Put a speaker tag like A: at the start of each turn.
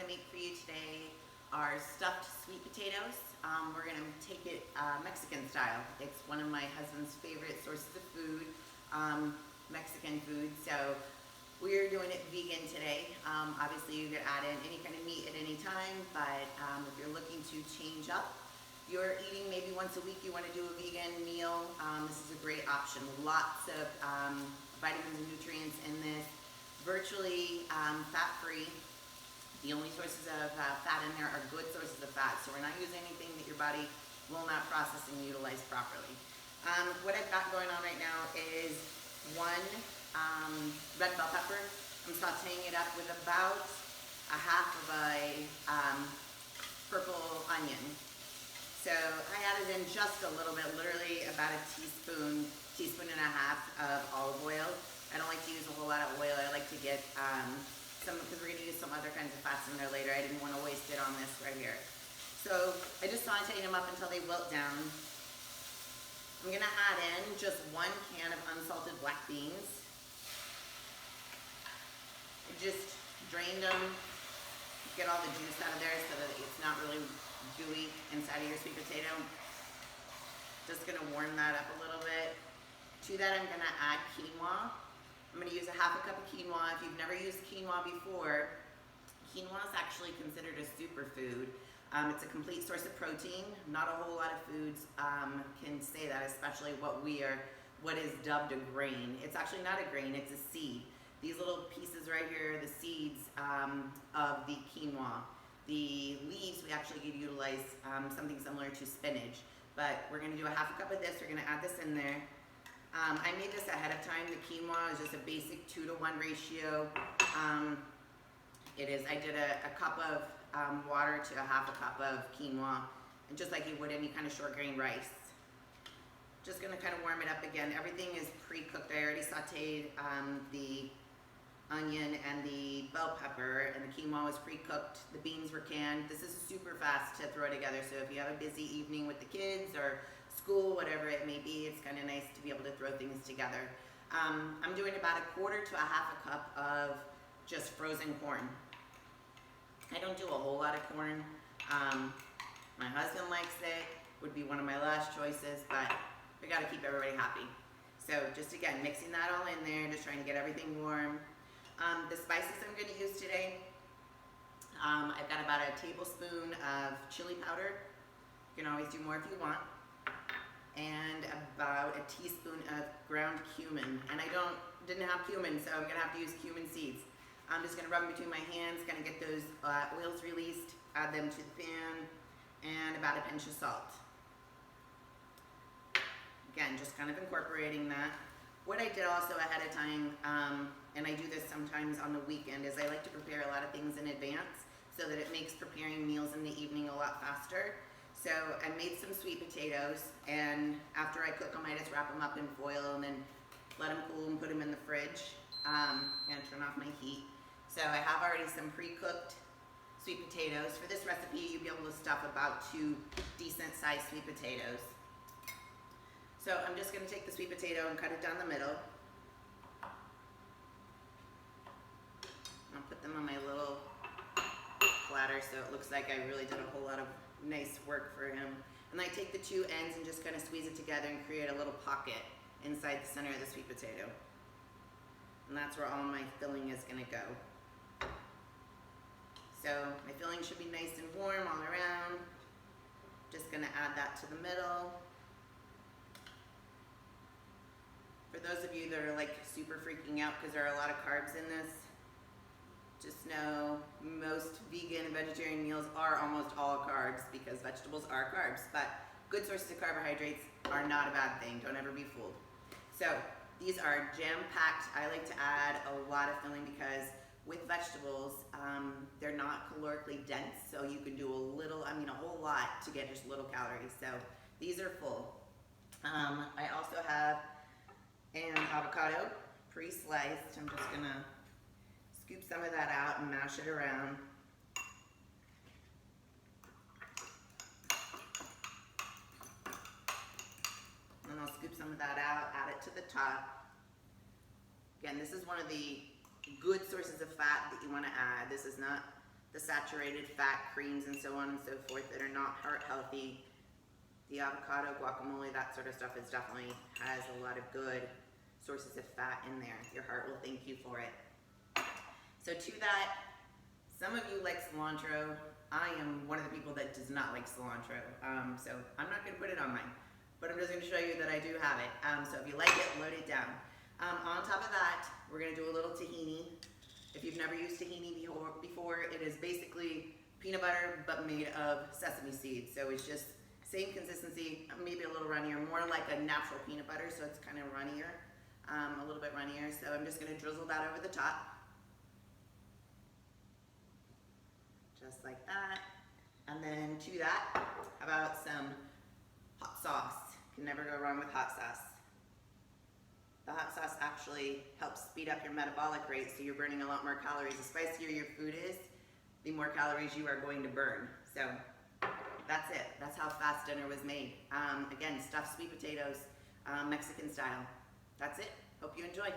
A: make for you today are stuffed sweet potatoes. We're gonna take it Mexican style. It's one of my husband's favorite sources of food, Mexican food. So we're doing it vegan today. Obviously you can add in any kind of meat at any time, but if you're looking to change up you're eating maybe once a week, you want to do a vegan meal, this is a great option. Lots of vitamins and nutrients in this. Virtually fat-free. The only sources of fat in there are good sources of fat, so we're not using anything that your body will not process and utilize properly. What I've got going on right now is one red bell pepper. I'm sauteing it up with about a half of a purple onion. So I added in just a little bit, literally about a teaspoon and a half of olive oil. I don't like to use a whole lot of oil. I like to get some, because we're going to use some other kinds of fats in there later. I didn't want to waste it on this right here. So I just sauteed them up until they wilt down. I'm going to add in just 1 can of unsalted black beans. I just drained them, get all the juice out of there so that it's not really gooey inside of your sweet potato. Just gonna warm that up a little bit. To that I'm gonna add quinoa. I'm gonna use a half a cup of quinoa. If you've never used quinoa before, quinoa is actually considered a superfood. It's a complete source of protein. Not a whole lot of foods can say that, especially what is dubbed a grain. It's actually not a grain, it's a seed. These little pieces right here are the seeds of the quinoa. The leaves we actually could utilize something similar to spinach, but we're going to do a half a cup of this. We're going to add this in there. I made this ahead of time. The quinoa is just a basic 2-to-1 ratio. I did a cup of water to a half a cup of quinoa, and just like you would any kind of short grain rice. Just going to kind of warm it up again. Everything is pre-cooked. I already sauteed the onion and the bell pepper, and the quinoa was pre-cooked. The beans were canned. This is super fast to throw together, so if you have a busy evening with the kids or school, whatever it may be, it's kind of nice to be able to throw things together. I'm doing about 1/4 to a half a cup of just frozen corn. I don't do a whole lot of corn. My husband likes it, would be one of my last choices, but we got to keep everybody happy. So just again, mixing that all in there, just trying to get everything warm. The spices I'm going to use today, I've got about a tablespoon of chili powder. You can always do more if you want. And about a teaspoon of ground cumin. And I didn't have cumin, so I'm going to have to use cumin seeds. I'm just going to rub them between my hands, going to get those oils released, add them to the pan, and about a pinch of salt. Again, just kind of incorporating that. What I did also ahead of time, and I do this sometimes on the weekend, is I like to prepare a lot of things in advance so that it makes preparing meals in the evening a lot faster. So I made some sweet potatoes, and after I cook them, I just wrap them up in foil and then let them cool and put them in the fridge. And turn off my heat. So I have already some pre-cooked sweet potatoes. For this recipe, you'll be able to stuff about 2 decent-sized sweet potatoes. So I'm just going to take the sweet potato and cut it down the middle. I'll put them on my little platter so it looks like I really did a whole lot of nice work for him. And I take the 2 ends and just kind of squeeze it together and create a little pocket inside the center of the sweet potato. And that's where all my filling is going to go. So my filling should be nice and warm all around. Just going to add that to the middle. For those of you that are like super freaking out because there are a lot of carbs in this, just know most vegan and vegetarian meals are almost all carbs because vegetables are carbs, but good sources of carbohydrates are not a bad thing. Don't ever be fooled. So these are jam-packed. I like to add a lot of filling because with vegetables, they're not calorically dense, so you can do a whole lot to get just little calories. So these are full. I also have an avocado pre-sliced. I'm just gonna scoop some of that out and mash it around. And I'll scoop some of that out, add it to the top. Again, this is one of the good sources of fat that you want to add. This is not the saturated fat creams and so on and so forth that are not heart healthy. The avocado, guacamole, that sort of stuff is definitely has a lot of good sources of fat in there. Your heart will thank you for it. So to that, some of you like cilantro. I am one of the people that does not like cilantro, so I'm not going to put it on mine, but I'm just going to show you that I do have it. So if you like it, load it down. On top of that, we're going to do a little tahini. If you've never used tahini before, it is basically peanut butter but made of sesame seeds. So it's just same consistency, maybe a little runnier, more like a natural peanut butter, so it's kind of runnier, a little bit runnier. So I'm just going to drizzle that over the top. Just like that. And then to that, how about some hot sauce? Can never go wrong with hot sauce. The hot sauce actually helps speed up your metabolic rate, so you're burning a lot more calories. The spicier your food is, the more calories you are going to burn. So that's it. That's how fast dinner was made. Again, stuffed sweet potatoes, Mexican style. That's it. Hope you enjoy.